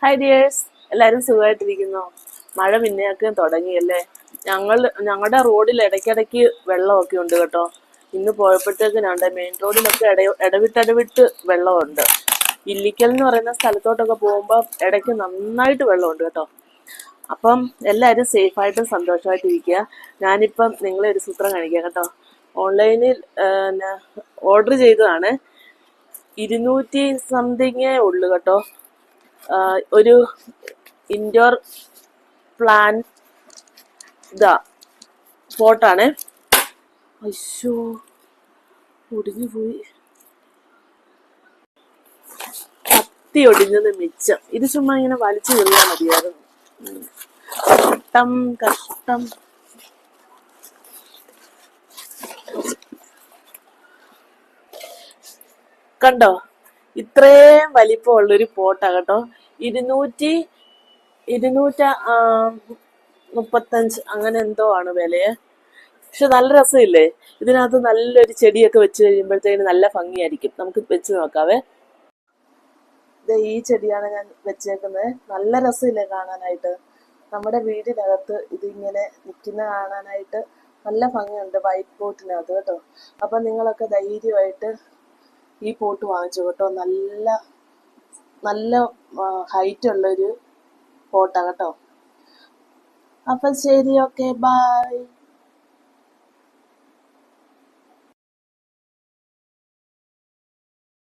Hi dears, എല്ലാവരും സുഖമായിട്ടിരിക്കുന്നോ? മഴ പിന്നെയൊക്കെ തുടങ്ങിയല്ലേ. ഞങ്ങളുടെ റോഡിൽ ഇടയ്ക്കിടയ്ക്ക് വെള്ളമൊക്കെ ഉണ്ട് കേട്ടോ. ഇന്ന് പോയപ്പോഴത്തേക്കിനുണ്ട് മെയിൻ റോഡിലൊക്കെ ഇടവിട്ട് വെള്ളമുണ്ട്. ഇല്ലിക്കൽ എന്ന് പറയുന്ന സ്ഥലത്തോട്ടൊക്കെ പോകുമ്പോൾ ഇടയ്ക്ക് നന്നായിട്ട് വെള്ളമുണ്ട് കേട്ടോ. അപ്പം എല്ലാവരും സേഫായിട്ടും സന്തോഷമായിട്ടും ഇരിക്കുക. ഞാനിപ്പം നിങ്ങളെ ഒരു സൂത്രം കാണിക്കാം കേട്ടോ. ഓൺലൈനിൽ ഓർഡർ ചെയ്തതാണ്. 200 സംതിങ്ങേ ഉള്ളു കേട്ടോ. ഒരു ഇൻഡോർ പ്ലാൻ പോട്ടാണ്. അയ്യോ, ഒടിഞ്ഞു പോയി. കത്തി ഒടിഞ്ഞത് മിച്ചം. ഇത് ചുമ്മാ ഇങ്ങനെ വലിച്ചു കയറിയാൽ മതിയായിരുന്നു. കഷ്ടം. കണ്ടോ, ഇത്രയും വലിപ്പമുള്ളൊരു പോട്ടാ കേട്ടോ. 235 അങ്ങനെ എന്തോ ആണ് വിലയെ. പക്ഷെ നല്ല രസമില്ലേ? ഇതിനകത്ത് നല്ലൊരു ചെടിയൊക്കെ വെച്ച് കഴിയുമ്പോഴത്തേന് നല്ല ഭംഗിയായിരിക്കും. നമുക്ക് വെച്ച് നോക്കാവേ. ഈ ചെടിയാണ് ഞാൻ വെച്ചേക്കുന്നത്. നല്ല രസമില്ലേ കാണാനായിട്ട്? നമ്മുടെ വീടിനകത്ത് ഇതിങ്ങനെ നിൽക്കുന്ന കാണാനായിട്ട് നല്ല ഭംഗിയുണ്ട്, വൈറ്റ് പോട്ടിനകത്ത് കേട്ടോ. അപ്പം നിങ്ങളൊക്കെ ധൈര്യമായിട്ട് ഈ പോട്ട് വാങ്ങിച്ചു കേട്ടോ. നല്ല ഹൈറ്റ് ഉള്ളൊരു പോട്ടാ കേട്ടോ. അപ്പം ശരി, ഓക്കെ, ബൈ.